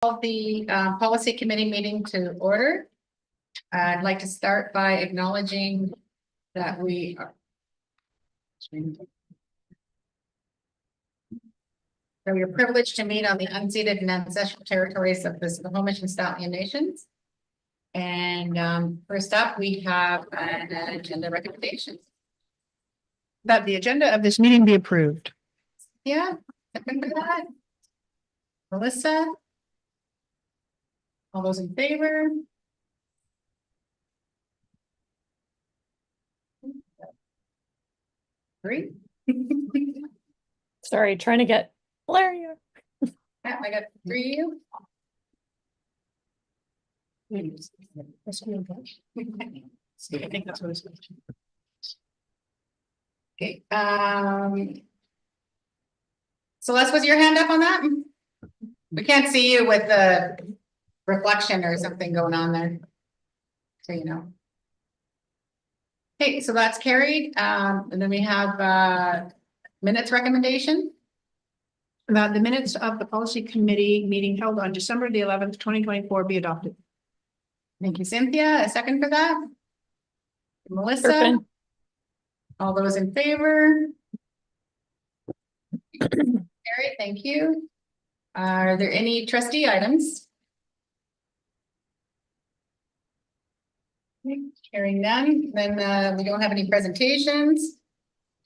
Call the policy committee meeting to order. I'd like to start by acknowledging that we are privileged to meet on the unceded and ancestral territories of the Squamish and Stallion Nations. And first up, we have an agenda recommendation. That the agenda of this meeting be approved. Yeah, second for that. Melissa? All those in favor? Three. Sorry, trying to get Valeria. Yeah, I got three. I think that's what it's. Okay, Celeste, was your hand up on that? We can't see you with the reflection or something going on there. So you know. Okay, so that's carried. And then we have minutes recommendation. That the minutes of the policy committee meeting held on December the 11th, 2024 be adopted. Thank you, Cynthia. A second for that. Melissa. Turpin. All those in favor? Carried, thank you. Are there any trustee items? Hearing none, then we don't have any presentations.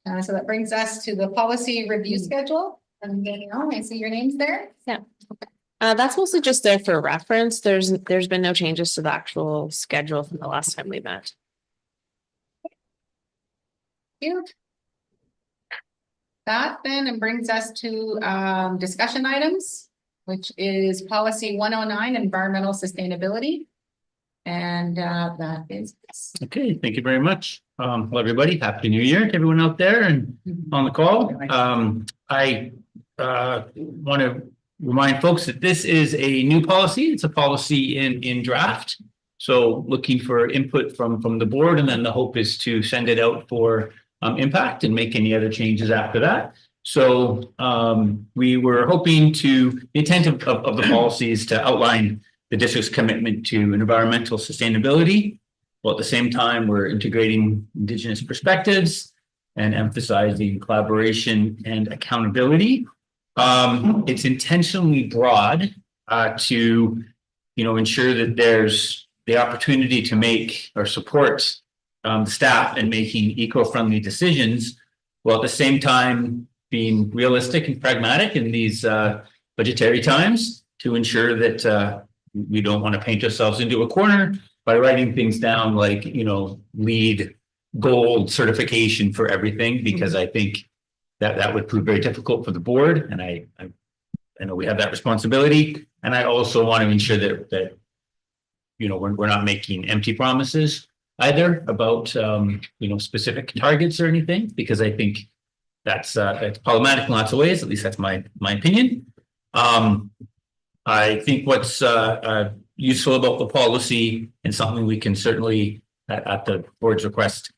So that brings us to the policy review schedule. And Danielle, I see your names there. That's mostly just there for reference. There's been no changes to the actual schedule from the last time we met. Cute. That then and brings us to discussion items, which is policy 109, environmental sustainability. And that is this. Okay, thank you very much. Hello, everybody. Happy New Year to everyone out there and on the call. I want to remind folks that this is a new policy. It's a policy in draft. So looking for input from the board, and then the hope is to send it out for impact and make any other changes after that. So we were hoping to, the intent of the policy is to outline the district's commitment to environmental sustainability, while at the same time we're integrating Indigenous perspectives and emphasizing collaboration and accountability. It's intentionally broad to, ensure that there's the opportunity to make or support staff in making eco-friendly decisions, while at the same time being realistic and pragmatic in these budgetary times to ensure that we don't want to paint ourselves into a corner by writing things down like, LEED gold certification for everything, because I think that would prove very difficult for the board. And I know we have that responsibility. And I also want to ensure that we're not making empty promises either about, specific targets or anything, because I think that's problematic in lots of ways. At least that's my opinion. I think what's useful about the policy and something we can certainly at the board's request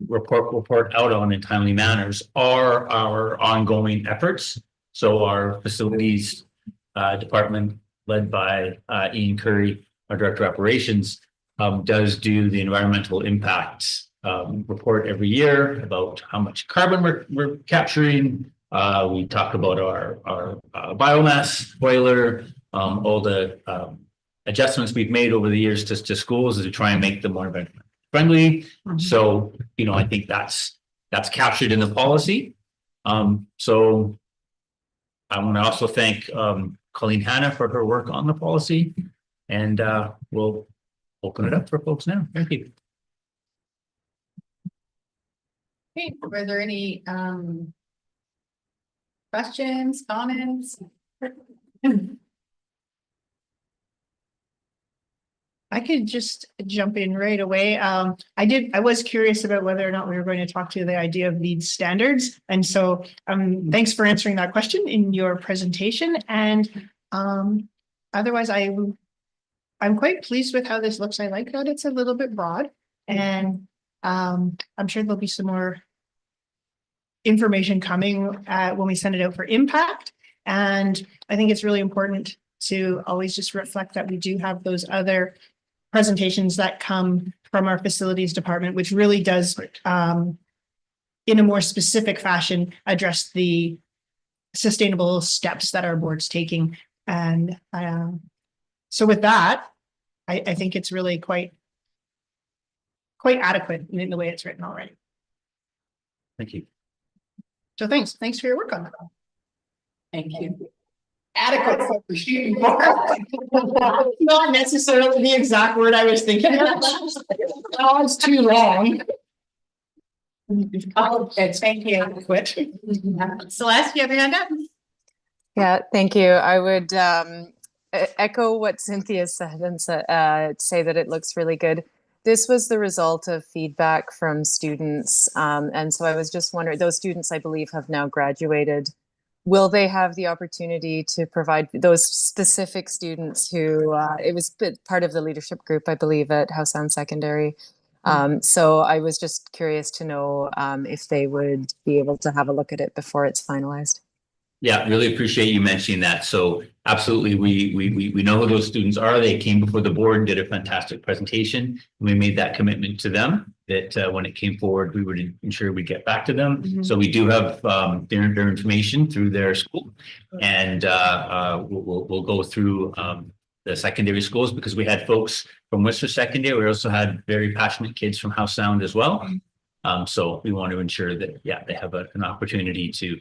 report out on in timely manners are our ongoing efforts. So our facilities department led by Ian Curry, our director of operations, does do the environmental impact report every year about how much carbon we're capturing. We talk about our biomass boiler, all the adjustments we've made over the years to schools to try and make them more environmentally friendly. So, I think that's captured in the policy. So I want to also thank Colleen Hanna for her work on the policy, and we'll open it up for folks now. Thank you. Okay, were there any questions, comments? I could just jump in right away. I was curious about whether or not we were going to talk to the idea of LEED standards. And so thanks for answering that question in your presentation. And otherwise, I'm quite pleased with how this looks. I like that it's a little bit broad, and I'm sure there'll be some more information coming when we send it out for impact. And I think it's really important to always just reflect that we do have those other presentations that come from our facilities department, which really does in a more specific fashion, address the sustainable steps that our board's taking. And so with that, I think it's really quite adequate in the way it's written already. Thank you. So thanks for your work on that. Thank you. Adequate for the shooting bar. Not necessarily the exact word I was thinking. Oh, it's too long. Oh, good, thank you. Adequate. Celeste, you have your hand up? Yeah, thank you. I would echo what Cynthia said and say that it looks really good. This was the result of feedback from students. And so I was just wondering, those students, I believe, have now graduated. Will they have the opportunity to provide those specific students who, it was part of the leadership group, I believe, at Howe Sound Secondary. So I was just curious to know if they would be able to have a look at it before it's finalized. Yeah, really appreciate you mentioning that. So absolutely, we know who those students are. They came before the board and did a fantastic presentation. And we made that commitment to them that when it came forward, we would ensure we get back to them. Mhm. So we do have their information through their school, and we'll go through the secondary schools because we had folks from Worcester Secondary. We also had very passionate kids from Howe Sound as well. So we want to ensure that, yeah, they have an opportunity to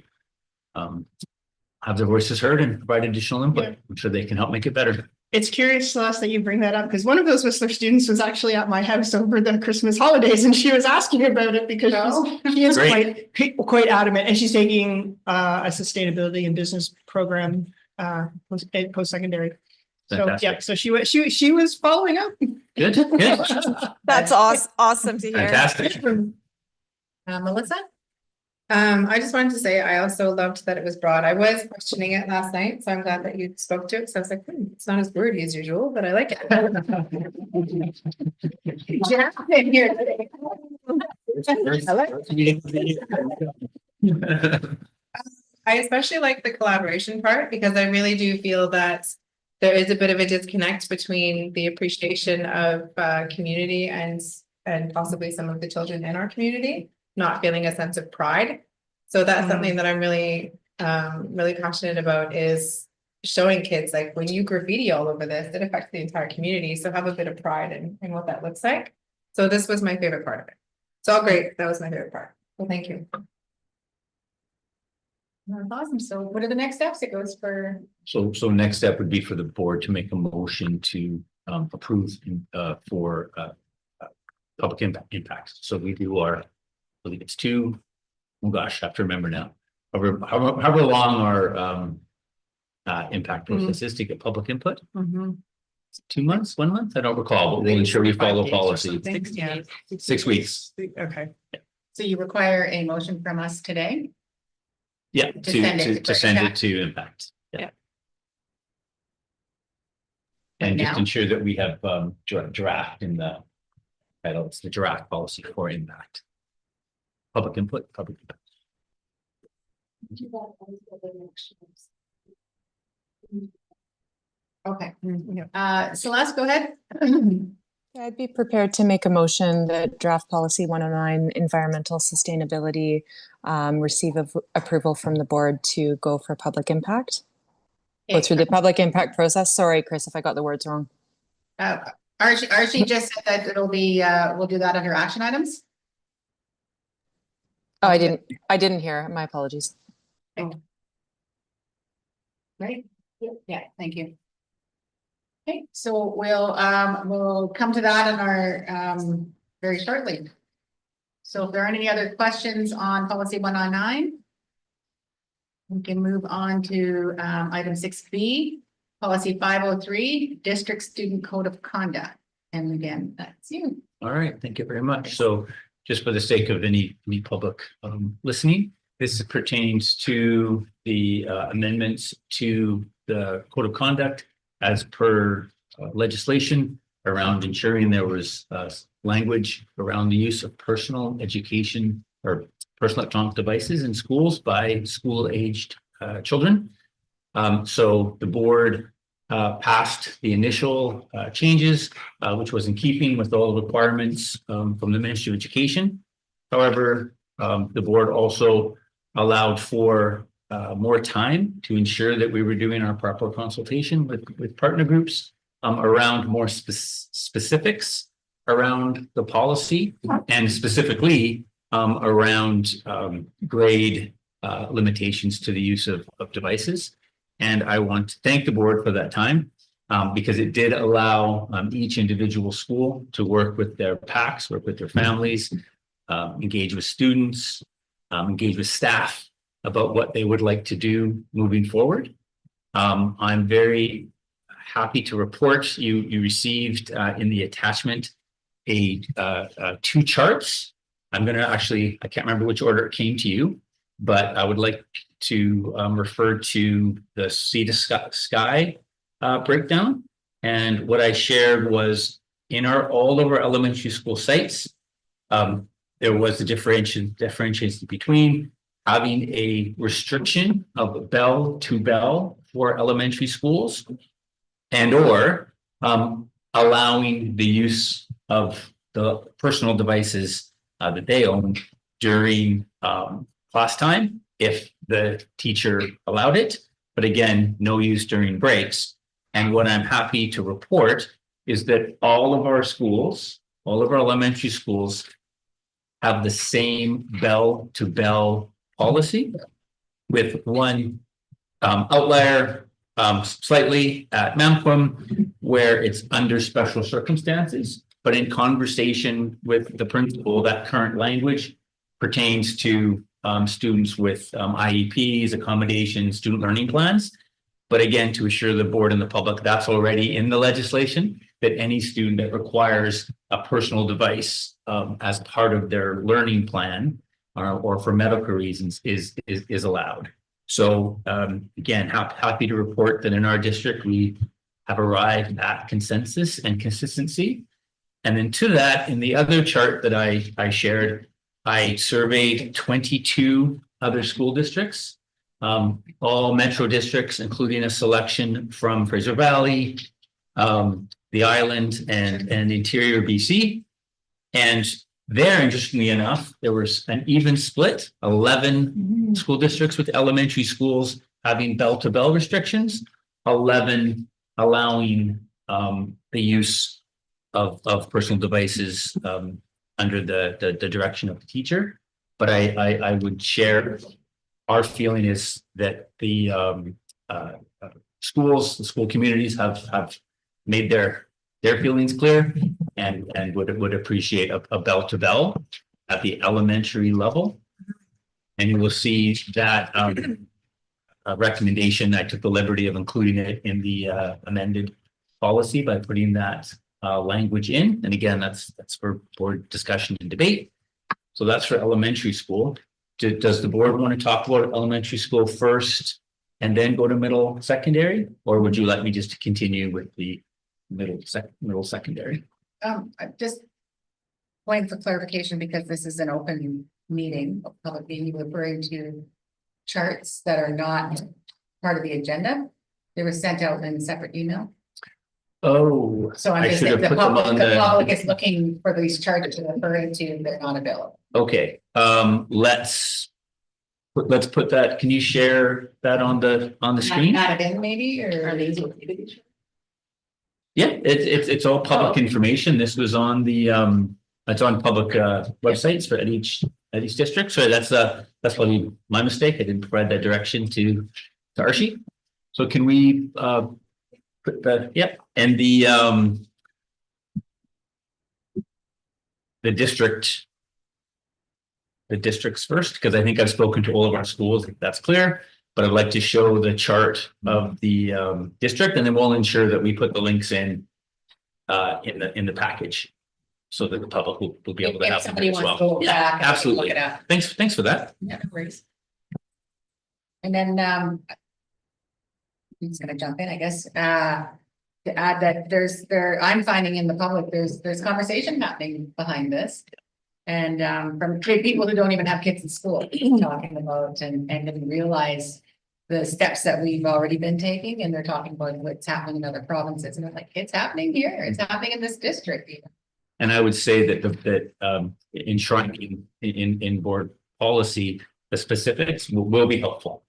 have their voices heard and provide additional input. Yeah. I'm sure they can help make it better. It's curious, Celeste, that you bring that up because one of those Whistler students was actually at my house over the Christmas holidays, and she was asking about it because she is Great. quite adamant, and she's taking a sustainability and business program post-secondary. So yeah, Fantastic. so she was following up. Good, good, That's awesome to hear. fantastic. Melissa? I just wanted to say, I also loved that it was broad. I was questioning it last night, so I'm glad that you spoke to it. So I was like, it's not as wordy as usual, but I like it. Jeff, here today. I especially like the collaboration part because I really do feel that there is a bit of a disconnect between the appreciation of community and possibly some of the children in our community not feeling a sense of pride. So that's something that I'm really really passionate about, is showing kids, like, when you graffiti all over this, it affects the entire community. So have a bit of pride in what that looks like. So this was my favorite part of it. It's all great. That was my favorite part. Well, thank you. That's awesome. So what are the next steps? It goes for, So next step would be for the board to make a motion to approve for public impact. So we do our, I believe it's two, oh gosh, I have to remember now. However long our impact process is to get public input. 2 months, 1 month? I don't recall, but we'll ensure we follow policy. 6 weeks. Okay. so you require a motion from us today? Yeah, To send it to for send it impact. to impact. Yeah. But And just now? ensure that we have draft in the title. It's the draft policy for impact. Public input, public impact. Okay. Celeste, go ahead. Yeah, I'd be prepared to make a motion that draft policy 109 environmental sustainability receive approval from the board to go for public impact. Go through the public impact process. Sorry, Chris, if I got the words wrong. Archie just said that it'll be, we'll do that under action items. Oh, I didn't hear. My apologies. Right? Yeah, thank you. Okay, so we'll come to that in our, very shortly. So if there aren't any other questions on policy 109, we can move on to, item 6B, policy 503, district student code of conduct. And again, that's you. All right, thank you very much. So just for the sake of any public listening, this pertains to the amendments to the code of conduct as per legislation around ensuring there was language around the use of personal education or personal electronic devices in schools by school-aged children. So the board passed the initial changes, which was in keeping with all the requirements from the Ministry of Education. However, the board also allowed for more time to ensure that we were doing our proper consultation with partner groups around more specifics around the policy and specifically around grade limitations to the use of devices. And I want to thank the board for that time because it did allow each individual school to work with their PACs, work with their families, engage with students, engage with staff about what they would like to do moving forward. I'm very happy to report you received in the attachment two charts. I'm going to actually, I can't remember which order it came to you, but I would like to refer to the Sea to Sky breakdown. And what I shared was in all of our elementary school sites, there was a differentiation between having a restriction of bell to bell for elementary schools and or allowing the use of the personal devices that they own during class time if the teacher allowed it, but again, no use during breaks. And what I'm happy to report is that all of our schools, all of our elementary schools have the same bell to bell policy with one outlier slightly at Mamquam where it's under special circumstances, but in conversation with the principal, that current language pertains to students with IEPs, accommodations, student learning plans. But again, to assure the board and the public, that's already in the legislation, that any student that requires a personal device as part of their learning plan or for medical reasons is allowed. So again, happy to report that in our district, we have arrived at consensus and consistency. And then to that, in the other chart that I shared, I surveyed 22 other school districts, all metro districts, including a selection from Fraser Valley, the island and interior BC. And there, interestingly enough, there was an even split, 11 school districts with elementary schools having bell-to-bell restrictions, 11 allowing the use of personal devices under the direction of the teacher. But I would share our feeling is that the schools, the school communities have made their feelings clear and would appreciate a bell to bell at the elementary level. And you will see that recommendation. I took the liberty of including it in the amended policy by putting that language in. And again, that's for board discussion and debate. So that's for elementary school. Does the board want to talk about elementary school first and then go to middle secondary? Or would you like me just to continue with the middle secondary? Just point for clarification, because this is an open meeting, a public meeting, referring to charts that are not part of the agenda. They were sent out in a separate email. Oh, So I'm I just should saying have the put them on public, the the. public is looking for these charts to refer into, they're not available. Okay, let's put that. Can you share that on the screen? Add it in maybe, or are these? Yeah, it's all public Oh. information. This was on the it's on public websites for at each district. So that's probably my mistake. I didn't provide that direction to Archie. So can we put the and the districts first, because I think I've spoken to all of our schools. That's clear. But I'd like to show the chart of the district, and then we'll ensure that we put the links in the package so that the public will be able to If have them somebody as wants to well. go Yeah, back and absolutely. look it up. Thanks for that. Yeah, no worries. And then, I'm just gonna jump in, I guess, to add that I'm finding in the public, there's conversation happening behind this. And, from people who don't even have kids in school, talking about and didn't realize the steps that we've already been taking, and they're talking about what's happening in other provinces, and they're like, it's happening here, it's happening in this district. And I would say that enshrining in board policy, the specifics will be helpful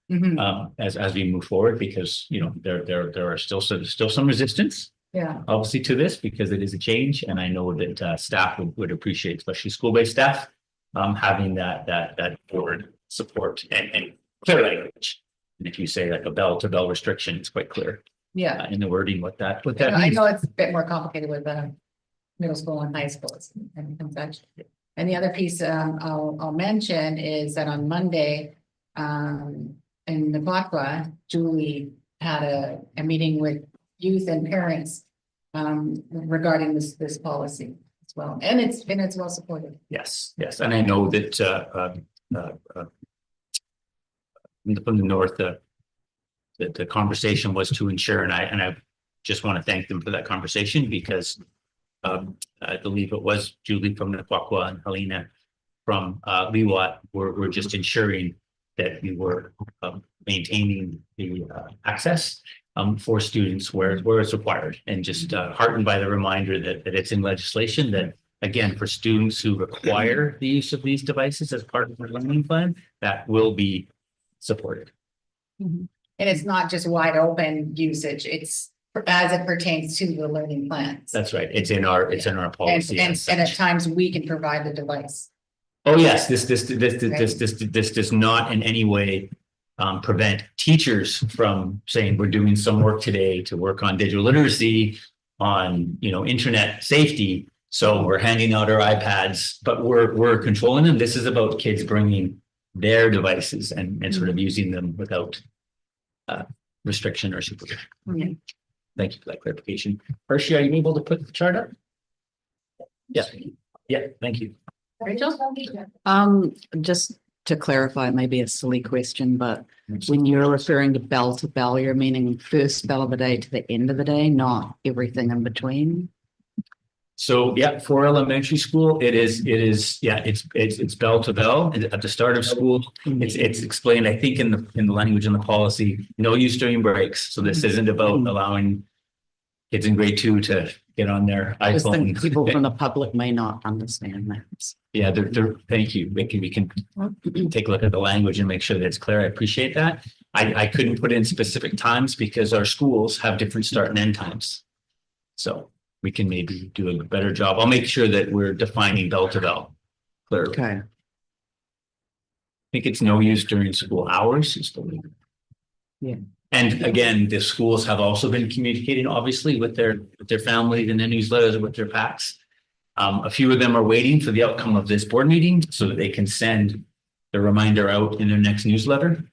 as we move forward, because, you know, there are still some resistance, Yeah, obviously, to this, because it is a change, and I know that staff would appreciate, especially school-based staff, having that board support and clear language. And if you say like a bell-to-bell restriction, it's quite clear yeah. in the wording what that I means. know it's a bit more complicated with middle school and high schools and such. And the other piece I'll mention is that on Monday, in Naquaqua, Julie had a meeting with youth and parents regarding this policy as well, and it's well supported. Yes, and I know that from the north, the conversation was to ensure, and I just want to thank them for that conversation, because I believe it was Julie from Naquaqua and Helena from Leewat were just ensuring that we were maintaining the access for students where it's required, and just heartened by the reminder that it's in legislation that, again, for students who require the use of these devices as part of their learning plan, that will be supported. And it's not just wide open usage, it's as it pertains to the learning plans. That's right. It's in our policy. And as at such. times we can provide the device. Oh, yes, this does not in any way prevent teachers from saying, we're doing some work today to work on digital literacy, on, you know, internet safety. So we're handing out our iPads, but we're controlling them. This is about kids bringing their devices and sort of using them without restriction or supervision. Yeah. Thank you for that clarification. Hershey, are you able to put the chart up? Yeah, thank you. Rachel? Just to clarify, maybe a silly question, but when you're referring to bell to bell, you're meaning first bell of the day to the end of the day, not everything in between? So, yeah, for elementary school, it's bell to bell at the start of school. It's explained, I think, in the language in the policy, no use during breaks. So this isn't about allowing kids in grade 2 to get on their Just think iPhone. people from the public may not understand that. Yeah, thank you. We can take a look at the language and make sure that it's clear. I appreciate that. I couldn't put in specific times because our schools have different start and end times. So we can maybe do a better job. I'll make sure that we're defining bell to bell clearly. Okay. I think it's no use during school hours. Is the way. Yeah. And again, the schools have also been communicating, obviously, with their families and their newsletters, with their packs. A few of them are waiting for the outcome of this board meeting so that they can send the reminder out in their next newsletter.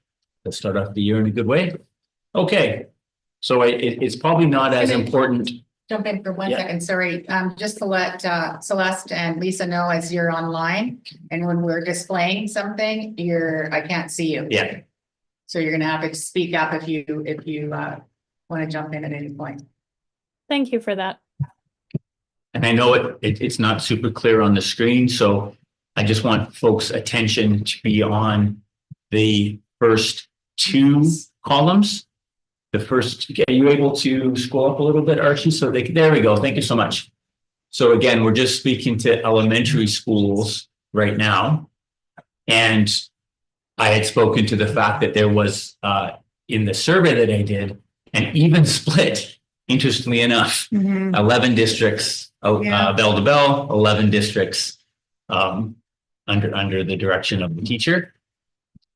Let's start off the year in a good way. Okay, so it's probably not as important. Jump in for 1 Yeah. second, sorry, just to let Celeste and Lisa know as you're online, and when we're displaying something, I can't see you. Yeah. So you're gonna have to speak up if you want to jump in at any point. Thank you for that. And I know it's not super clear on the screen, so I just want folks' attention to be on the first 2 columns. The first, are you able to scroll up a little bit, Archie? So there we go. Thank you so much. So again, we're just speaking to elementary schools right now. And I had spoken to the fact that there was, in the survey that I did, an even split, interestingly enough, 11 districts, bell to bell, 11 districts under the direction of the teacher.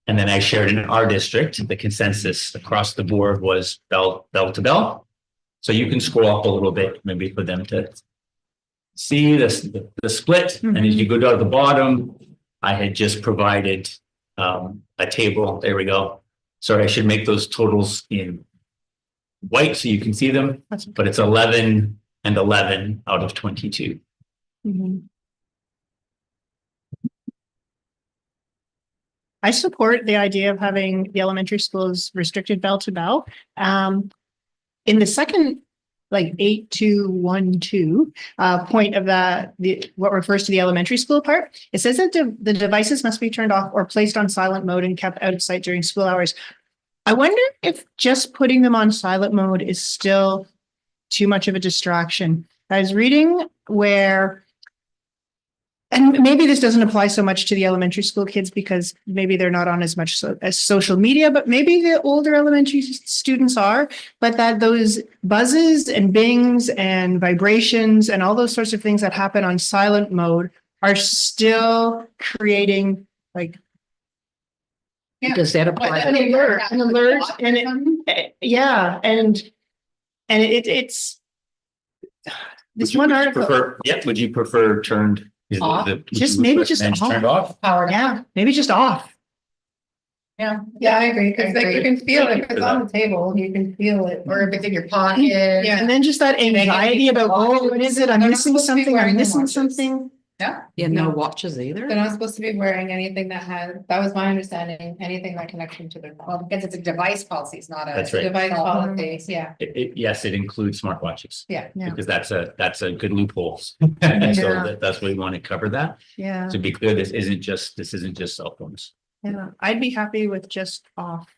And then I shared in our district, the consensus across the board was bell to bell. So you can scroll up a little bit, maybe for them to see the split. And as you go down to the bottom, I had just provided a table. There we go. Sorry, I should make those totals in white so you can see them, but it's 11 and 11 out of 22. I support the idea of having the elementary schools restricted bell to bell. In the second, like 8212 point of what refers to the elementary school part, it says that the devices must be turned off or placed on silent mode and kept out of sight during school hours. I wonder if just putting them on silent mode is still too much of a distraction. I was reading where, and maybe this doesn't apply so much to the elementary school kids because maybe they're not on as much as social media, but maybe the older elementary students are, but that those buzzes and bings and vibrations and all those sorts of things that happen on silent mode are still creating like Does that apply? an alert, and yeah, and it's this one article. Would you prefer turned? is the- Off? would Just you maybe recommend just off. Turned off? Power. Yeah, maybe just off. Yeah. Yeah, I agree, because like you can feel it, if For it's on the table, you can feel it. Or if it's in your pocket. Yeah. And then just that anxiety about, oh, what is it? I'm They're not missing supposed to be something. wearing I'm the missing watches. something. Yeah. Yeah, no No. watches either. They're not supposed to be wearing anything that was my understanding, anything that connects them to their Well, phone. because it's a device policy, it's not a. That's right. Device Oh, policies, yeah. Yes, it includes smartwatches. Yeah. Yeah. Because that's a good loophole. And so Yeah. that's why we want to cover that. Yeah, To be clear, this isn't just cell phones. yeah. I'd be happy with just off.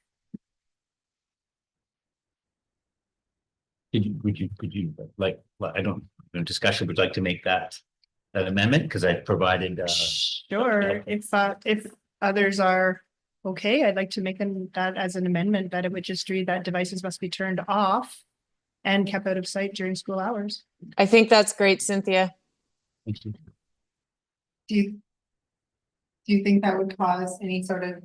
Could you, like, I don't, no discussion, would like to make that amendment, because I provided, Sure, if others are okay, I'd like to make that as an amendment, that it would just read that devices must be turned off and kept out of sight during school hours. I think that's great, Cynthia. Do you think that would cause any sort of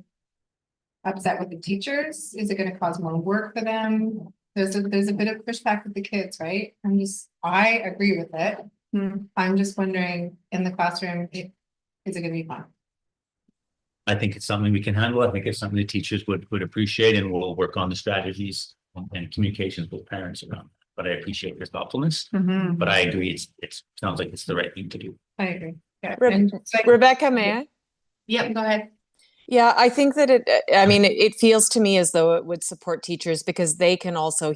upset with the teachers? Is it gonna cause more work for them? There's a bit of pushback with the kids, right? I agree with it. Hmm. I'm just wondering, in the classroom, is it gonna be fun? I think it's something we can handle. I think it's something the teachers would appreciate, and we'll work on the strategies and communications with parents around. But I appreciate your thoughtfulness, Mhm. but I agree, it sounds like it's the right thing to do. I agree. Yeah. Re- And it's like- Rebecca, may I? Yep, go ahead. Yeah, I think that it feels to me as though it would support teachers because they can also,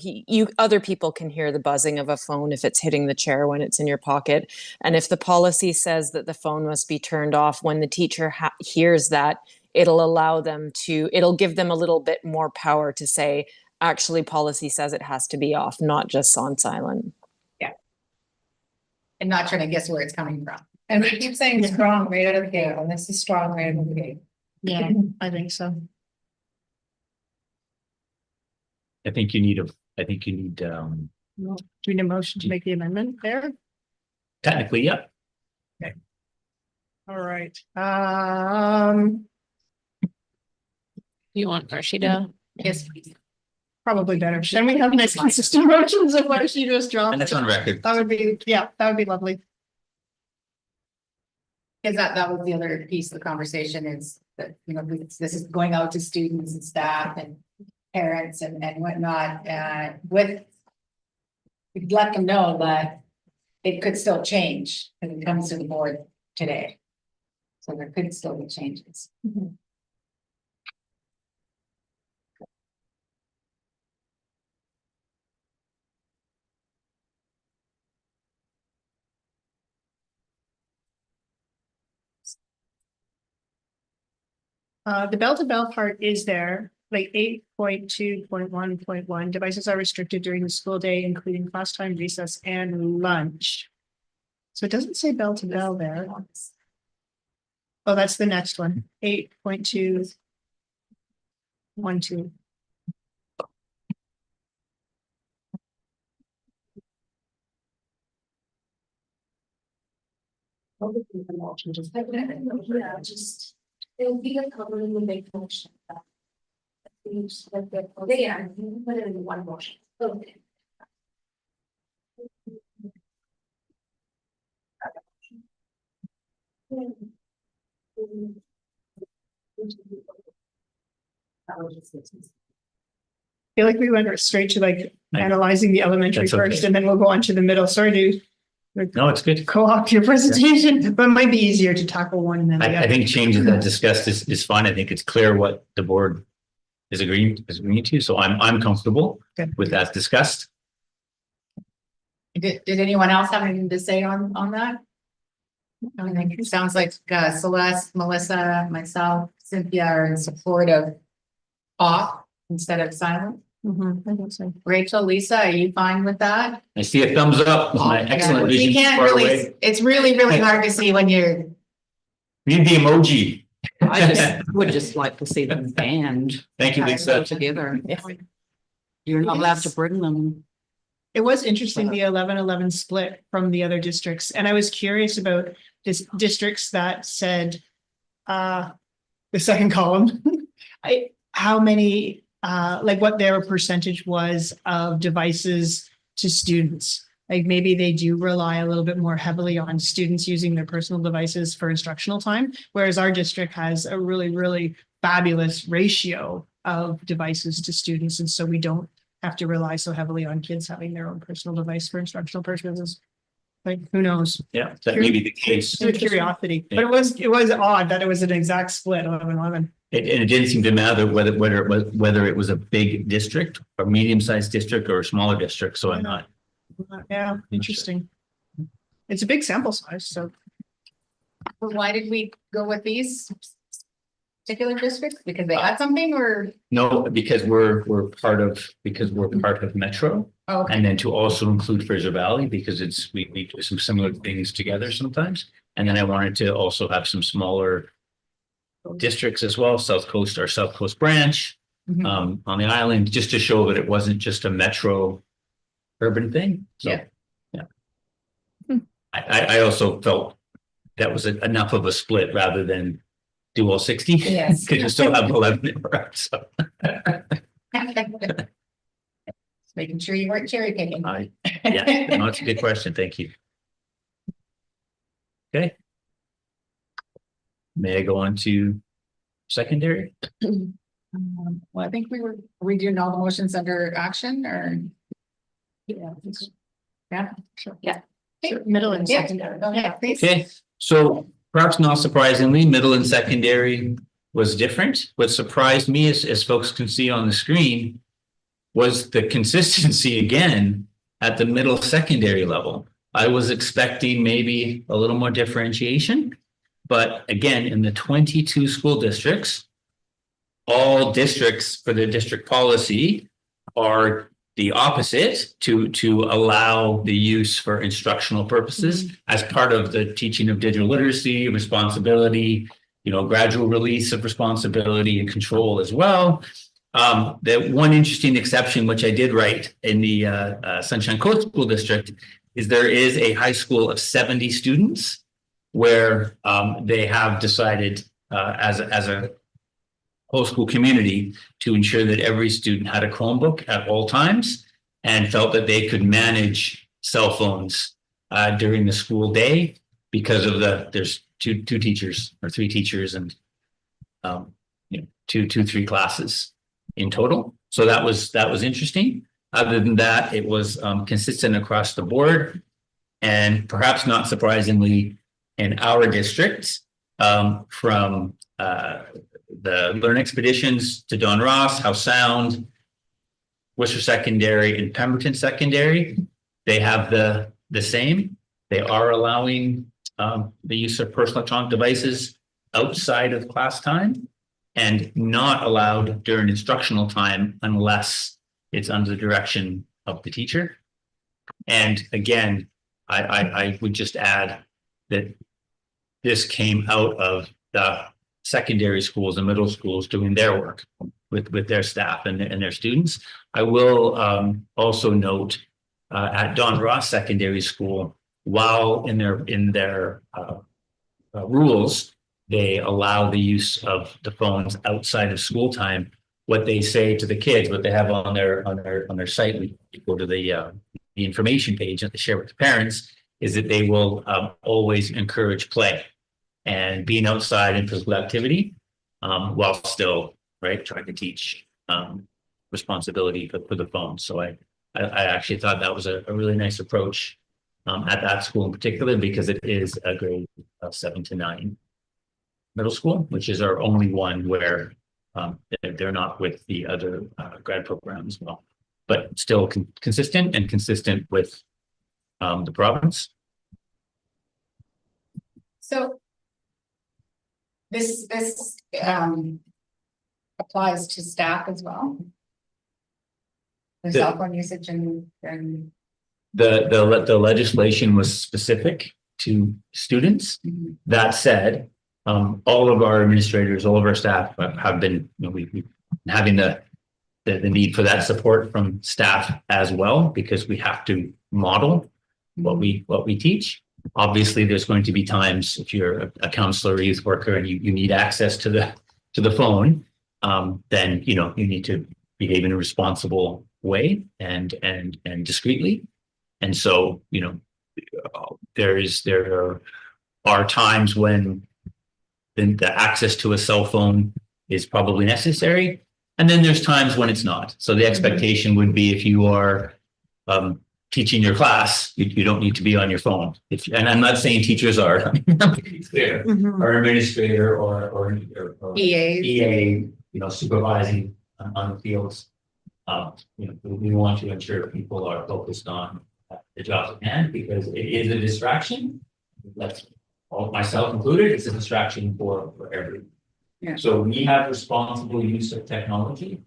other people can hear the buzzing of a phone if it's hitting the chair when it's in your pocket. And if the policy says that the phone must be turned off, when the teacher hears that, it'll give them a little bit more power to say, actually, policy says it has to be off, not just on silent. And not trying to guess where it's coming from. And we keep saying Yeah. strong right out of the gate, and this is strong right out of the gate. Yeah, I think so. I think you need, Do we need a motion to make the amendment there? technically, yep. All right. You want Rashida? Yes, please. Probably better. Then we have nice consistent motions of what she just dropped. And that's on record. That would be, yeah, that would be lovely. Because that was the other piece of the conversation is that, this is going out to students and staff and parents and whatnot, we'd let them know that it could still change when it comes to the board today. So there could still be changes. The bell-to-bell part is there, like 8.2.1.1, devices are restricted during the school day, including class time, recess, and lunch. So it doesn't say bell-to-bell there. Oh, that's the next one, 8.2.1.2. It'll be a cover in the big motion. They are, you put it in one motion. Okay. I feel like we went straight to like analyzing the elementary That's okay. first, and then we'll go on to the middle. Sorry to No, it's good. co-opt your presentation, but it might be easier to tackle one than the I other. think changes that discussed is fine. I think it's clear what the board is agreeing to, so I'm comfortable Good. with that discussed. Did anyone else have anything to say on that? I think it sounds like Celeste, Melissa, myself, Cynthia are in support of off instead of silent. I think so. Rachel, Lisa, are you fine with that? I see a thumbs up, my excellent We vision. can't far really, away. it's really hard to see when you're, Need the emoji. I just would just like to see them banned Thank you, Lisa. together. Yeah. You're not allowed to bring them. It was interesting, the 11-11 split from the other districts, and I was curious about districts that said, the second column, how many, like what their percentage was of devices to students. Like maybe they do rely a little bit more heavily on students using their personal devices for instructional time, whereas our district has a really fabulous ratio of devices to students, and so we don't have to rely so heavily on kids having their own personal device for instructional purposes. Like, who knows? Yeah, that may be the case. It's curiosity, but it was odd that it was an exact split, 11-11. It didn't seem to matter whether it was a big district or medium-sized district or a smaller district, so I'm not. Yeah, interesting. It's a big sample size, so. why did we go with these particular districts? Because they had something or? No, because we're part of Metro, Oh, okay. and then to also include Fraser Valley, because we do some similar things together sometimes. And then I wanted to also have some smaller districts as well, South Coast, our South Coast branch, Mhm. on the island, just to show that it wasn't just a metro urban thing. So, Yeah. yeah. I also felt that was enough of a split rather than do all 60. Yes. Because you still have 11 around, so Making sure you weren't cherry picking. yeah, no, it's a good question. Thank you. Okay. May I go on to secondary? Well, I think we doing all the motions under action or? Yeah. Yeah, sure. Yeah. Sure, middle and Yeah. secondary. Go ahead, please. Okay, so perhaps not surprisingly, middle and secondary was different. What surprised me, as folks can see on the screen, was the consistency again at the middle secondary level. I was expecting maybe a little more differentiation, but again, in the 22 school districts, all districts for the district policy are the opposite to allow the use for instructional purposes as part of the teaching of digital literacy, responsibility, gradual release of responsibility and control as well. The one interesting exception, which I did write in the Sunshine Coast School District, is there is a high school of 70 students where they have decided as a whole school community to ensure that every student had a Chromebook at all times and felt that they could manage cell phones during the school day because of there's two teachers or three teachers and three classes in total. So that was interesting. Other than that, it was consistent across the board, and perhaps not surprisingly in our district, from the Learn Expeditions to Don Ross, Howe Sound, Worcester Secondary, and Pemberton Secondary, they have the same. They are allowing the use of personal electronic devices outside of class time and not allowed during instructional time unless it's under the direction of the teacher. And again, I would just add that this came out of the secondary schools and middle schools doing their work with their staff and their students. I will also note at Don Ross Secondary School, while in their rules, they allow the use of the phones outside of school time. What they say to the kids, what they have on their site, we go to the information page that they share with the parents, is that they will always encourage play and being outside and physical activity, while still trying to teach responsibility for the phone. So I actually thought that was a really nice approach at that school in particular, because it is a grade 7 to 9 middle school, which is our only one where they're not with the other grad program as well, but still consistent with the province. So this applies to staff as well. The cell phone usage and. The legislation was specific to students. That said, all of our administrators, all of our staff have been, we having the need for that support from staff as well, because we have to model what we teach. Obviously, there's going to be times if you're a counselor or youth worker and you need access to the phone, then you need to behave in a responsible way and discreetly. And so, there are times when the access to a cell phone is probably necessary. And then there's times when it's not. So the expectation would be if you are teaching your class, you don't need to be on your phone. And I'm not saying teachers are, clear, or administrator or EA, supervising on the fields. We want to ensure people are focused on the jobs at hand, because it is a distraction. That's all, myself included. It's a distraction for everyone. Yeah. So we have responsible use of technology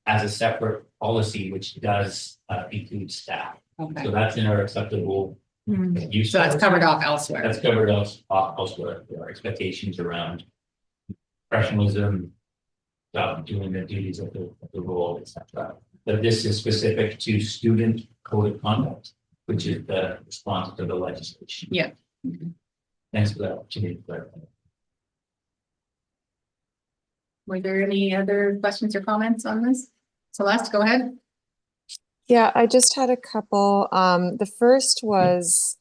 as a separate policy, which does include staff. Okay, So that's in our acceptable use. so that's covered off elsewhere. That's covered elsewhere. There are expectations around professionalism, doing the duties of the role, etc. But this is specific to student code of conduct, which is the response to the legislation. Yeah. Thanks for that opportunity to clarify. Were there any other questions or comments on this? Celeste, go ahead. Yeah, I just had a couple. The first was,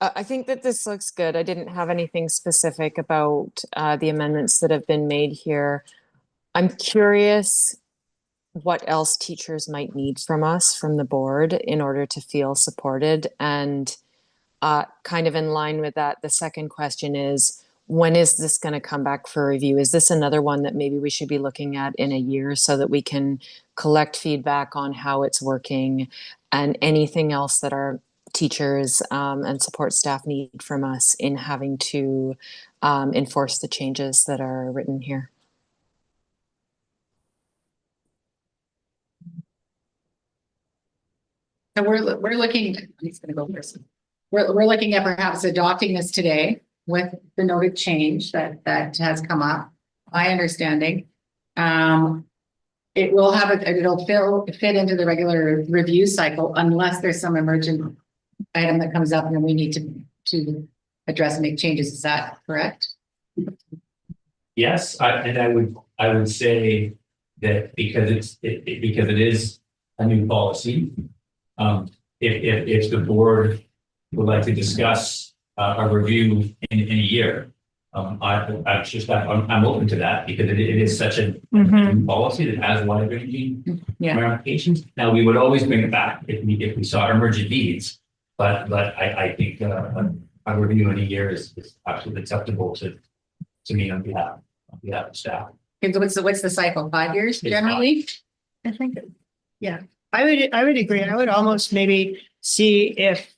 I think that this looks good. I didn't have anything specific about the amendments that have been made here. I'm curious what else teachers might need from us, from the board, in order to feel supported. And kind of in line with that, the second question is, when is this going to come back for review? Is this another one that maybe we should be looking at in a year so that we can collect feedback on how it's working and anything else that our teachers and support staff need from us in having to enforce the changes that are written here? So we're looking, he's gonna go first. We're looking at perhaps adopting this today with the noted change that has come up, my understanding. It will have it'll fit into the regular review cycle unless there's some emergent item that comes up and we need to address and make changes. Is that correct? Yes, I would say that because because it is a new policy. If the board would like to discuss a review in a year, I'm open to that, because it is such a new policy that has wide ranging ramifications. Now, we would always bring it back if we saw emergent needs, but I think a review in a year is absolutely acceptable to me on behalf of staff. Okay, so what's the cycle? 5 years It's generally? I think, yeah, I would agree. I would almost maybe see if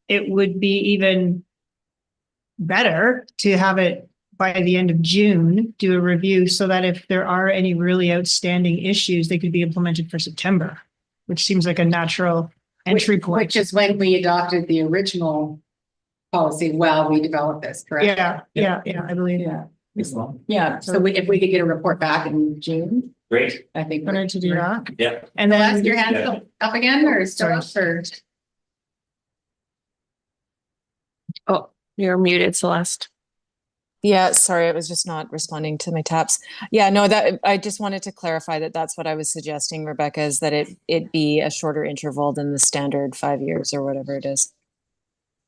it would be even better to have it by the end of June, do a review so that if there are any really outstanding issues, they could be implemented for September, which seems like a natural entry point. Which is when we adopted the original policy while we developed this, correct? Yeah, I believe. Yeah. As well. Yeah, so if we could get a report back in June, Great. I think. Better to do that. Yeah. And Last, then your hand Yeah. up again or still Sorry. up or? Oh, you're muted, Celeste. Yeah, sorry, I was just not responding to my taps. Yeah, no, that I just wanted to clarify that that's what I was suggesting, Rebecca, is that it be a shorter interval than the standard 5 years or whatever it is.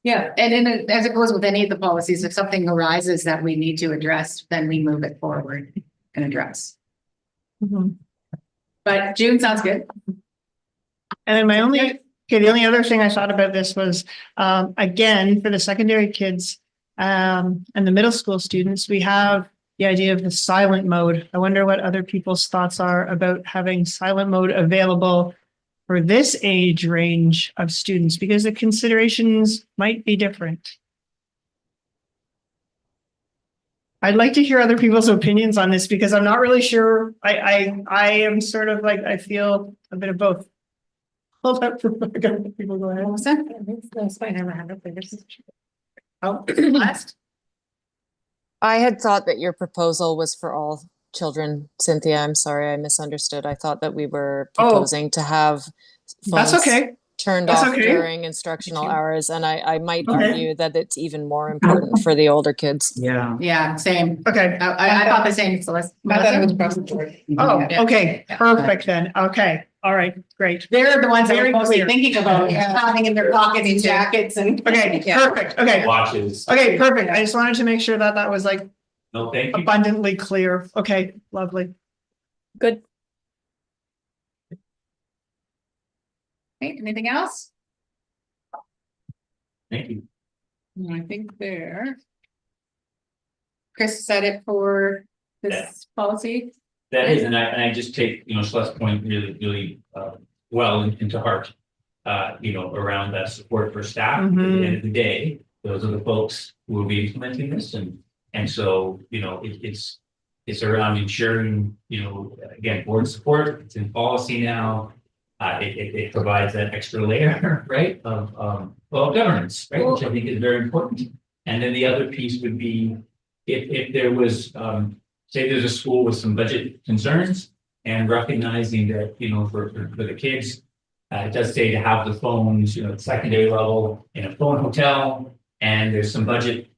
Yeah, and then as it goes with any of the policies, if something arises that we need to address, then we move it forward and address. But June sounds good. And then the only other thing I thought about this was, again, for the secondary kids, and the middle school students, we have the idea of the silent mode. I wonder what other people's thoughts are about having silent mode available for this age range of students, because the considerations might be different. I'd like to hear other people's opinions on this, because I'm not really sure. I am sort of like, I feel a bit of both. Hold up for people go ahead. Melissa? Oh, last? I had thought that your proposal was for all children. Cynthia, I'm sorry, I misunderstood. I thought that we were Oh. proposing to have That's phones okay. turned That's off okay. during instructional hours, and I might Okay. argue that it's even more important for the older kids. Yeah. Yeah, same. Okay. I thought the same, Celeste. I thought it was Melissa? across the board. Oh, Yeah. okay, Yeah. perfect then. Okay, all right, great. They're the ones I was Very mostly clear. thinking about, Yeah. having in their pockets Me and too. jackets and. Okay, Yeah. perfect. Okay, Watches. okay, perfect. I just wanted to make sure that that was like No, thank you. abundantly clear. Okay, lovely. Good. Okay, anything else? Thank you. I think there. Chris said it for this policy. That is, and I just take, Celeste's point really, well into heart. Around that support for staff. At the end of the day, those are the folks who will be implementing this and so, it's around ensuring, again, board support, it's in policy now. It provides that extra layer, right, of governance, right, which I think is very important. And then the other piece would be if there was, say there's a school with some budget concerns and recognizing that, for the kids, it does say to have the phones, at secondary level in a phone hotel, and there's some budget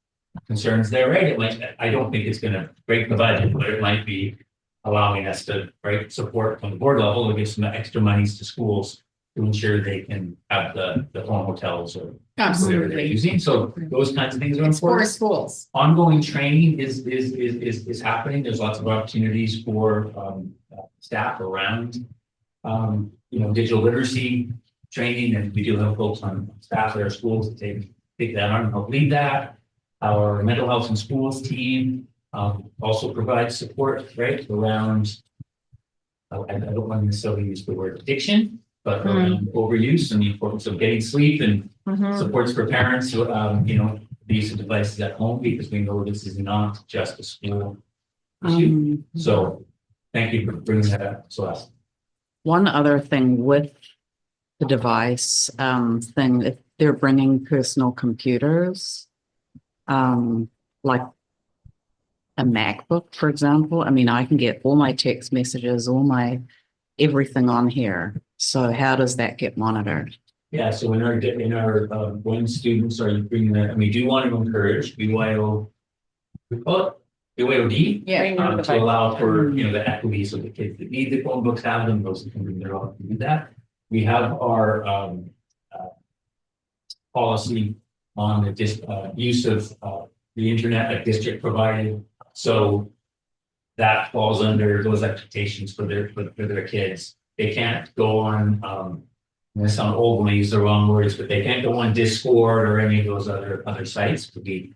concerns there, right? It might, I don't think it's gonna break the budget, but it might be allowing us to, right, support from the board level to give some extra monies to schools to ensure they can have the phone hotels or whatever they're Absolutely. using. So those kinds of things are It's for important. schools. Ongoing training is happening. There's lots of opportunities for staff around digital literacy training, and we do have folks on staff at our schools that take that on and help lead that. Our mental health and schools team also provides support, right, around I don't want to necessarily use the word addiction, but around overuse and the importance of getting sleep and supports for parents who, the use of devices at home, because we know this is not just a school issue. So thank you for bringing that up, Celeste. One other thing with the device thing, if they're bringing personal computers, like a MacBook, for example, I mean, I can get all my text messages, all my everything on here. So how does that get monitored? Yeah, so in our when students are bringing that, and we do want to encourage BYO, we call it BYOD. Yeah. To allow for, the equity, so the kids that need the Chromebooks have them, those that can bring their own to do that. We have our policy on the use of the internet at district provided. So that falls under those expectations for their kids. They can't go on, this sound old when I use the wrong words, but they can't go on Discord or any of those other sites. We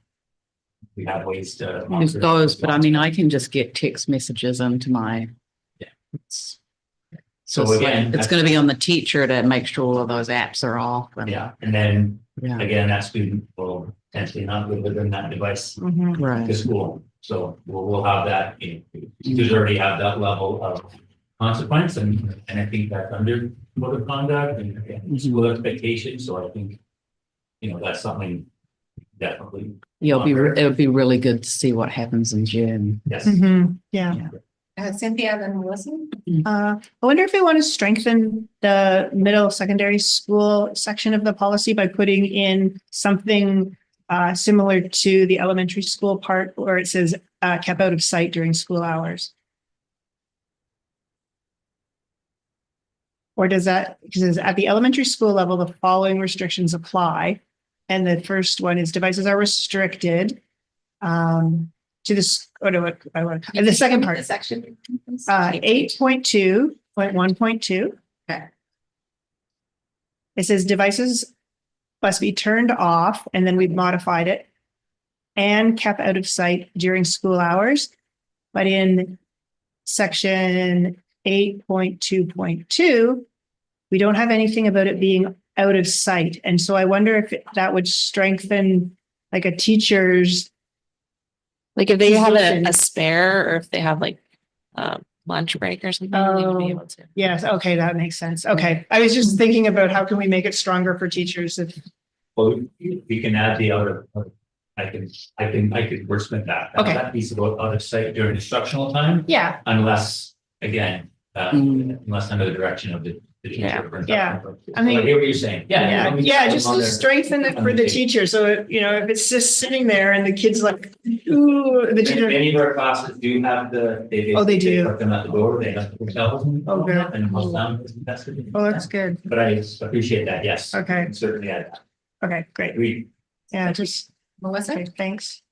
have ways to. Use those, but I mean, I can just get text messages into my. Yeah. So So it's again, like, it's gonna be on the teacher to make sure all of those apps are off. Yeah, and then Yeah, again, that student will potentially not live within that device right. to school. So we'll have that, teachers already have that level of consequence, and I think that's under code of conduct and again, school expectations. So I think, that's something definitely, It would be really good to see what happens in June. yes. Yeah. Cynthia, then Melissa? I wonder if we want to strengthen the middle secondary school section of the policy by putting in something similar to the elementary school part where it says kept out of sight during school hours. Or does that, because at the elementary school level, the following restrictions apply. And the first one is devices are restricted to this, the second part. Section. 8.2.1.2. Okay. It says devices must be turned off, and then we've modified it and kept out of sight during school hours. But in section 8.2.2, we don't have anything about it being out of sight. And so I wonder if that would strengthen like a teacher's. Like if they have Position. a spare, or if they have like lunch break or something, they would be Oh. able to. Yes, okay, that makes sense. Okay, I was just thinking about how can we make it stronger for teachers if, Well, we can add the other, I can wordsmith that. Okay. That piece about out of sight during instructional time, yeah, unless, again, unless under the direction of the Yeah. teacher. Yeah. I I mean- hear what you're saying. yeah, yeah, just to strengthen it for the Okay. teacher. So, you know, if it's just sitting there and the kid's like, ooh, the teacher. Many of our classes do have Oh, they do. Put them at the door, they have the hotels. Oh, good. And most of them, that's good. Oh, that's good. But I appreciate that, yes. Okay. And certainly I Okay, great. agree. Yeah, just, Melissa? okay, thanks.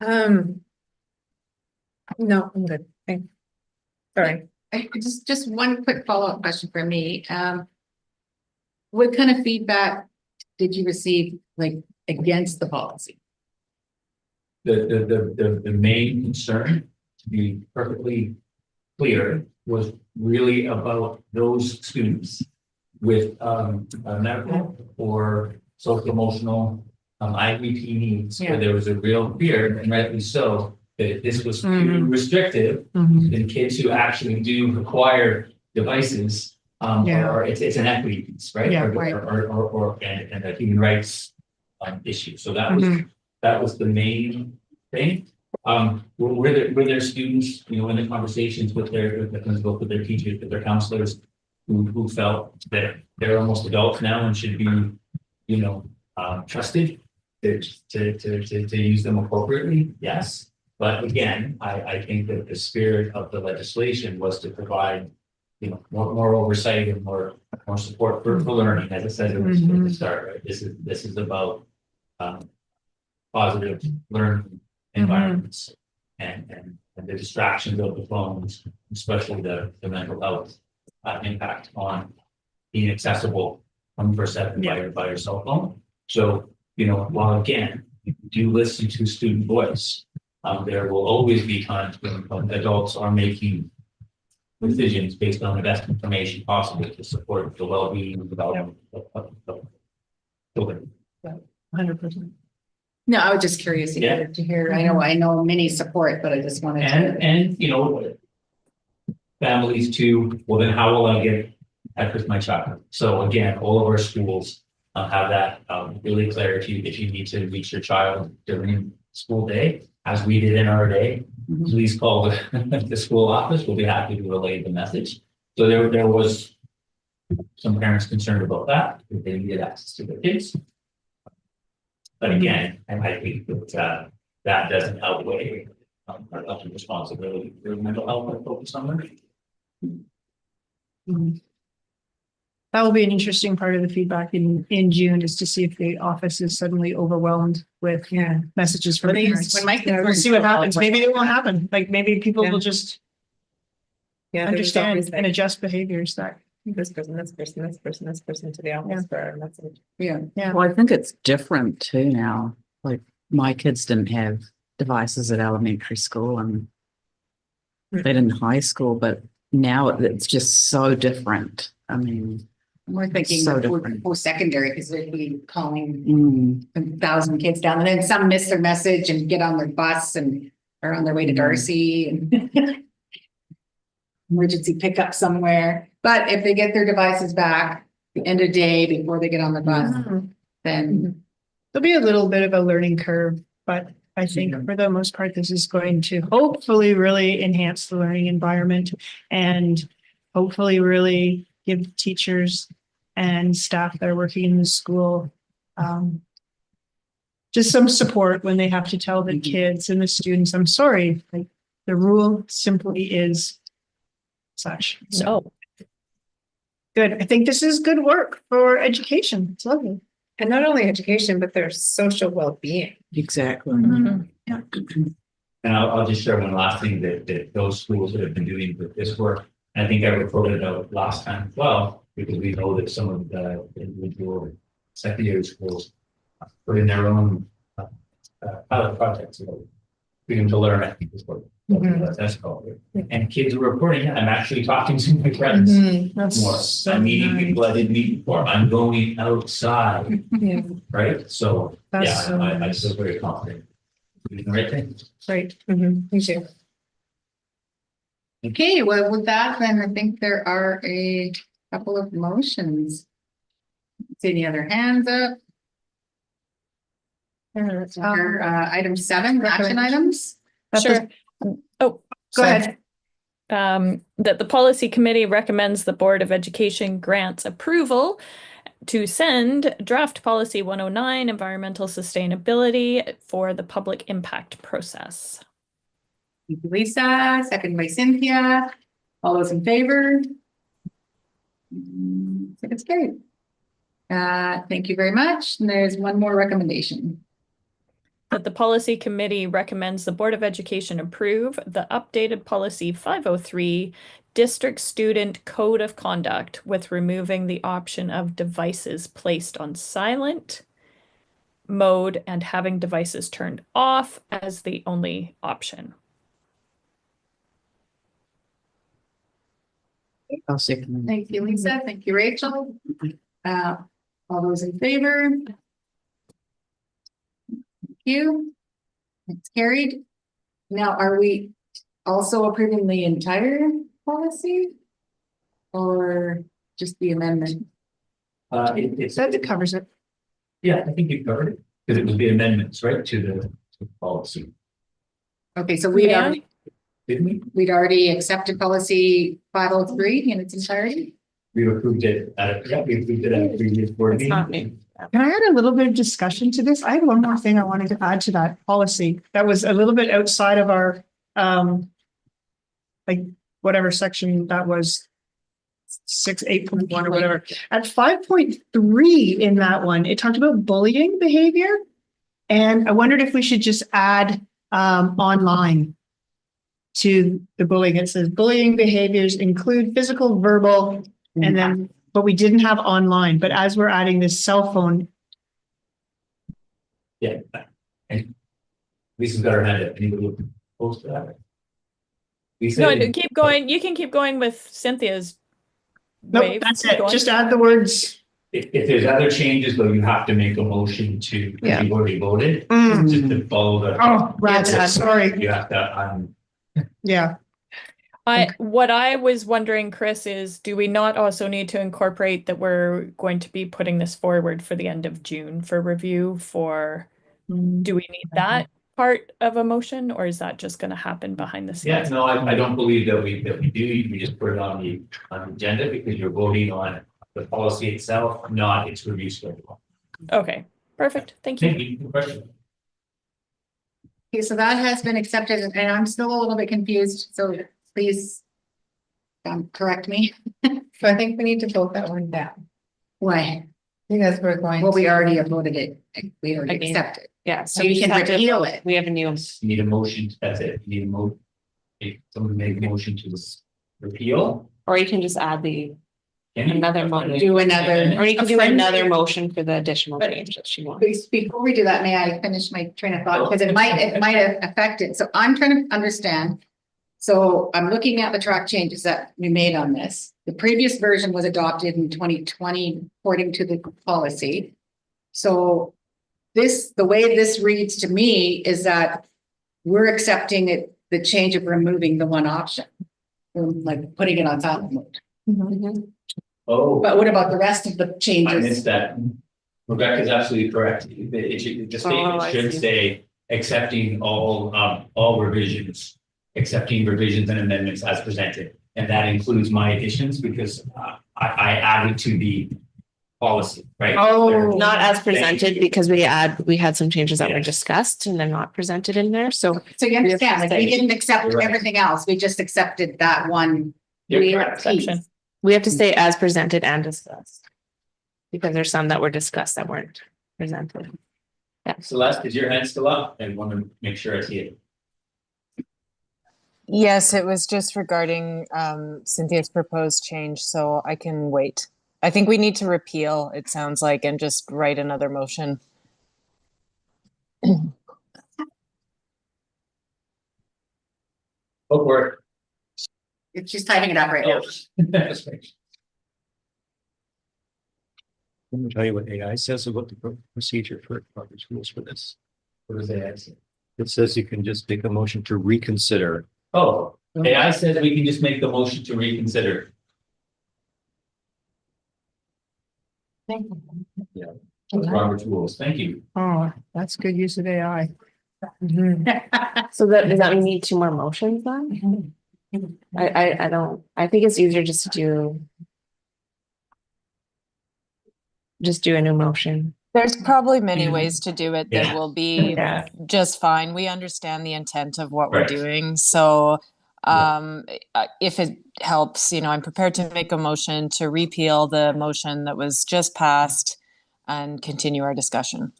No, I'm good. Thanks. Sorry. Just one quick follow-up question for me. What kind of feedback did you receive, like, against the policy? The main concern, to be perfectly clear, was really about those students with medical or social emotional IEP needs, Yeah. where there was a real fear, and rightly so, that this was too Mhm. restrictive, and kids who actually do require devices. Yeah. Or it's an equity piece, right? Yeah, right. And a human rights issue. So Mhm. that was the main thing. Were there students, you know, in the conversations with the principal, with their teachers, with their counselors, who felt that they're almost adults now and should be, you know, trusted to use them appropriately? Yes. But again, I think that the spirit of the legislation was to provide, you know, more oversight and more support for learning, as I said at the start, right? This is about positive learning environments and the distractions of the phones, especially the mental health impact on being accessible 24/7 by your cell phone. So, you know, while again, you do listen to student voice, there will always be times when adults are making decisions based on the best information possible to support the well-being and development of children. 100%. No, I was just curious Yeah. to hear. I know many support, but I just wanted to. And, you know, families too, well, then how will I get that with my child? So again, all of our schools have that really clear. If you need to reach your child during school day, as we did in our day, please call the school office. We'll be happy to relay the message. So there was some parents concerned about that, if they needed access to their kids. But again, I think that that doesn't outweigh our ultimate responsibility for mental health and focus on learning. That will be an interesting part of the feedback in June, is to see if the office is suddenly overwhelmed with messages from parents. When my kids were We'll in see what school, happens. like- Maybe it won't happen. Like maybe people Yeah. will just Yeah. there was understand always, and like, adjust behaviors that. this person to the office for a message. Yeah. Yeah. Well, I think it's different too now. Like my kids didn't have devices at elementary school and they didn't in high school, but now it's just so different. I mean, We're thinking So before different. post-secondary, because they'd be calling mm, 1,000 kids down, and then some miss their message and get on their bus and are on their way to Darcy and emergency pickup somewhere. But if they get their devices back the end of day before they get on the bus, then There'll be a little bit of a learning curve, but I think for the most part, this is going to hopefully really enhance the learning environment and hopefully really give teachers and staff that are working in the school just some support when they have to tell the kids and the students, I'm sorry, like the rule simply is such. So good. I think this is good work for education. It's lovely. And not only education, but their social well-being. exactly. And I'll just share one last thing that those schools that have been doing with this work. I think I reported out last time as well, because we know that some of the individual secondary schools put in their own pilot projects. Freedom to learn, I think is what that's called. And kids were reporting, I'm actually talking to my friends more. So I'm meeting nice. people I didn't meet before. I'm going outside, Yeah. right? So, That's yeah, so I nice. feel very confident. Doing the right thing. Great. Me too. Okay, well, with that, then I think there are a couple of motions. See any other hands up? For item 7, action items? Sure. Oh, Go ahead. that the policy committee recommends the Board of Education grants approval to send draft policy 109 environmental sustainability for the public impact process. Thank you, Lisa, second by Cynthia. All those in favor? So it's carried. Thank you very much. And there's one more recommendation. That the policy committee recommends the Board of Education approve the updated policy 503 district student code of conduct with removing the option of devices placed on silent mode and having devices turned off as the only option. I'll second. Thank you, Lisa. Thank you, Rachel. All those in favor? Thank you. It's carried. Now, are we also approving the entire policy? Or just the amendment? It's, That covers it. yeah, I think you covered it, because it was the amendments, right, to the policy, Okay, so didn't we? we'd already accepted policy 503 in its entirety? We approved it we approved it at a previous board It's meeting. not new. Can I add a little bit of discussion to this? I have one more thing I wanted to add to that policy that was a little bit outside of our, like, whatever section that was, 8.1 or whatever. At 5.3 in that one, it talked about bullying behavior. And I wondered if we should just add online to the bullying. It says bullying behaviors include physical, verbal, and then, but we didn't have online. But as we're adding this cell phone, Yeah. And Lisa's got her hand up. Anybody opposed to that? Lisa, No, keep going. You can keep going with Cynthia's no, wave. that's Keep it. going. Just add the words. if there's other changes, though, you have to make a motion to, because you've already voted, just to follow the. Oh, rats, sorry. You have to, Yeah. What I was wondering, Chris, is do we not also need to incorporate that we're going to be putting this forward for the end of June for review for, do we need that part of a motion, or is that just going to happen behind the yeah, scenes? no, I don't believe that we do. We just put it on the agenda because you're voting on the policy itself, not its review schedule. Okay, perfect. Thank you. Thank you. Good question. Okay, so that has been accepted and I'm still a little bit confused, so please correct me. So I think we need to vote that one down Why? because we're going. Well, we to- already have voted it. We already Again. accepted. Yeah, So you can repeal it. We have a new, You need a motion, that's it. You need a motion. Someone make a motion to repeal. or you can just add the, Can you? Another motion. Do another. or you can a do friendly- another motion for the additional But- change that she wants. Please, before we do that, may I finish my train of thought, because it might affect it, so I'm trying to understand. So I'm looking at the track changes that we made on this. The previous version was adopted in 2020 according to the policy. So the way this reads to me is that we're accepting it, the change of removing the one option. Like putting it on silent mode. Oh, But what about the rest of the I changes? missed that. Rebecca's absolutely correct. The statement I should see. say accepting all revisions. Accepting revisions and amendments as presented, and that includes my additions because I added to the policy, right? Oh. Not as presented because we had some changes that were discussed and they're not presented in there, so. So you understand, like we didn't accept You're right. everything else, we just accepted that one. You're correct. Section. We have to say as presented and discussed. Because there's some that were discussed that weren't presented. Celeste, is your hand still up? I want to make sure I see it. Yes, it was just regarding Cynthia's proposed change, so I can wait. I think we need to repeal, it sounds like, and just write another motion. Go for it. It's just typing it up right now. That's right. Let me tell you what AI says about the procedure for public schools for this. What does that say? It says you can just make a motion to reconsider. Oh, AI says we can just make the motion to reconsider. That's Robert's rules. Thank you. Oh, that's good use of AI. So does that mean we need two more motions then? I don't, I think it's easier just to do a new motion. There's probably many ways to do it that Yeah. will be Yeah. just fine. We understand the intent of what we're Right. doing. So if it helps, I'm prepared to make a motion to repeal the motion that was just passed and continue our discussion.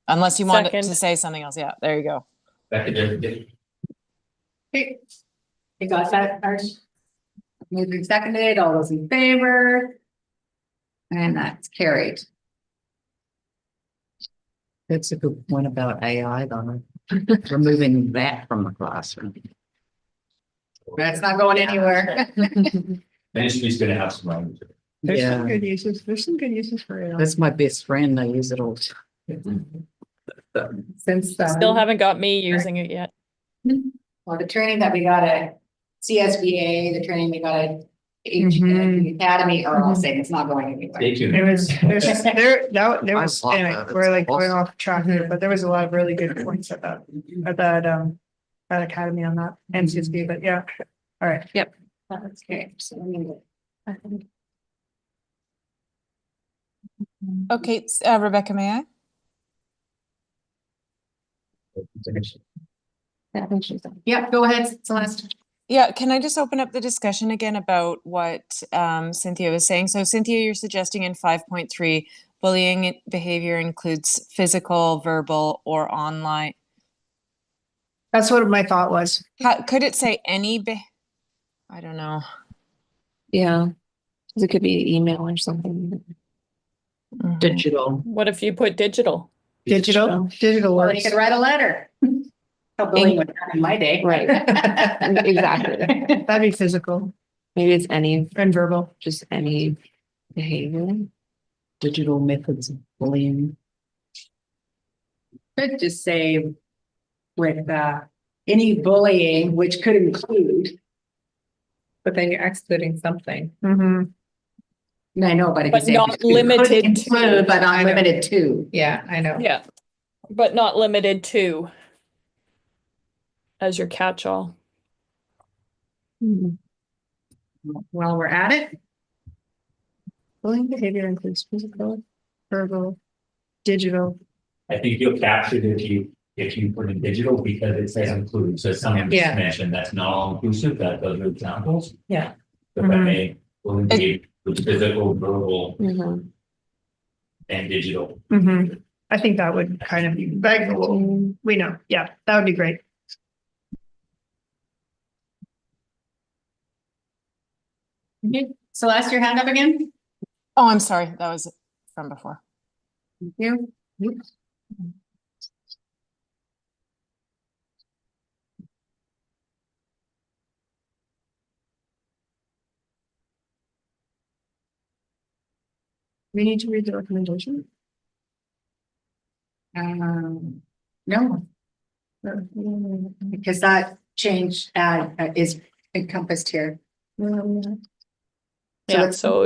Unless you want Second. to say something else. Yeah, there you go. Back to Jeff. Okay. You got that, Arch? Moved and seconded, all those in favor? And that's carried. That's a good point about AI, though. Removing that from the classroom. That's not going anywhere. Ministry's gonna have some language. There's Yeah. some good uses. There's some good uses for AI. That's my best friend. I use it all. Since. Still haven't got me using it yet. Well, the training that we got at CSBA, the training we got at Mhm. Academy are all saying it's not going anywhere. Stay tuned. There was, there I was, love anyway, that. we're like It's going awesome. off track here, but there was a lot of really good points at that academy on that NCSB, but yeah. All right. Yep. That's okay. So let me look. Okay, Rebecca, may I? Yeah, go ahead, Celeste. Yeah, can I just open up the discussion again about what Cynthia was saying? So Cynthia, you're suggesting in 5.3, bullying behavior includes physical, verbal, or online. That's what my thought was. Could it say any I don't know. Yeah. 'Cause it could be email or something. Mhm. Digital. What if you put digital? Digital Well, you works. could write a letter. How bullying was done in my day. Right. Exactly. That'd be physical Maybe it's any, and verbal. just any behavior. Digital methods of bullying. Could just say with any bullying, which could include. But then you're excluding something. Mm-hmm. I know, but if you But say. not could limited to. include, But not limited to. Yeah, I know. Yeah, but not limited to. As your catch-all. While we're at it, Bullying behavior includes physical, verbal, digital. I think you'll capture it if you put in digital because it says include, so someone just Yeah. mentioned that's not all inclusive, that those are examples. Yeah. But that may, will engage with physical, verbal, Mhm. and digital. Mm-hmm. I think that would kind of be, like, we know, yeah, that would be great. Celeste, your hand up again? Oh, I'm sorry. That was from before. Thank you. We need to read the recommendation. No, because that change is encompassed here. Yeah, it's so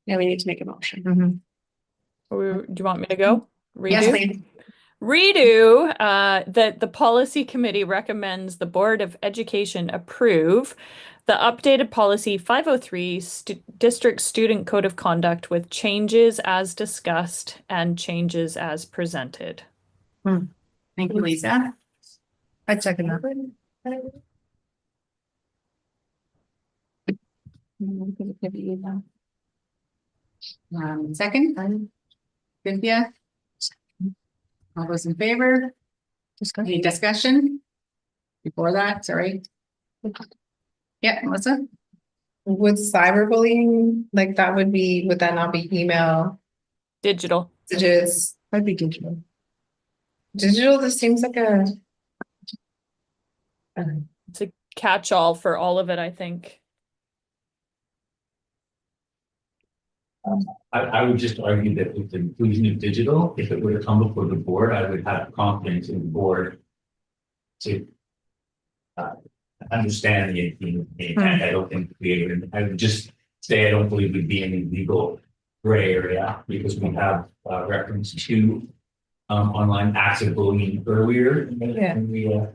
Yeah, we need to make a motion. Mhm. do you want me to go? Yes, Redo? please. Redo, that the policy committee recommends the Board of Education approve the updated policy 503 district student code of conduct with changes as discussed and changes as presented. Thank you, Lisa. I'd second that. Second. Cynthia. All those in favor? Any discussion? Before that, sorry. Yeah, Melissa? Would cyberbullying, like that would that not be email, Digital. messages? I'd be digital. Digital just seems like a. It's a catch-all for all of it, I think. I would just argue that with the inclusion of digital, if it were to come before the board, I would have confidence in the board to understanding it, I don't think I would just say I don't believe we'd be in a legal gray area because we have reference to online active bullying earlier in the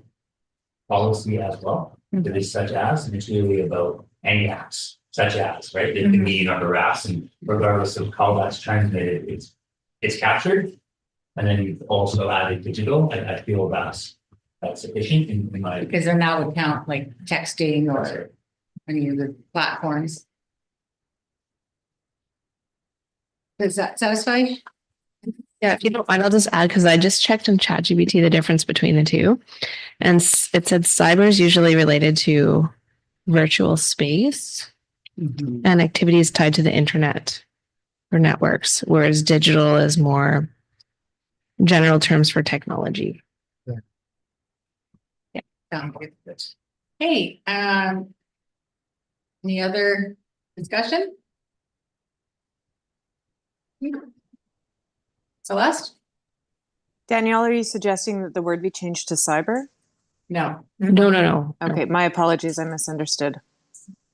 policy as well. That is such as, and it's really about any acts such as, right? They can mean or harass, and regardless of how that's transmitted, it's captured. And then you've also added digital, and I feel that's sufficient in my. Because there now would count like texting or any of the platforms. Does that satisfy? Yeah, if you don't mind, I'll just add, because I just checked in ChatGPT the difference between the two. And it said cyber is usually related to virtual space and activities tied to the internet or networks, whereas digital is more general terms for technology. Sounds good. Hey, any other discussion? Celeste? Danielle, are you suggesting that the word be changed to cyber? No, No. Okay, my apologies, I misunderstood.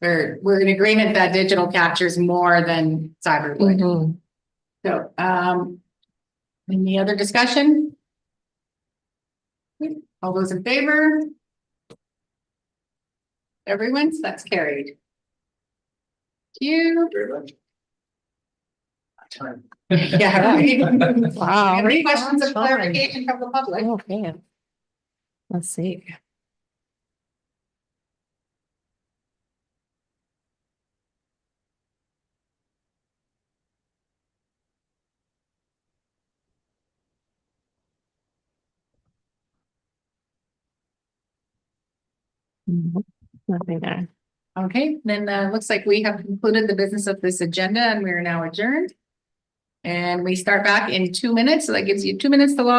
we're in agreement that digital captures more than cyber would. Mhm. So, any other discussion? All those in favor? Everyone's, that's carried. Thank you. Very much. Yeah. right. Wow. Any questions or Fine. clarification from the public? Okay. Let's see. Nothing there. Okay, then looks like we have concluded the business of this agenda and we are now adjourned. And we start back in 2 minutes, so that gives you 2 minutes to log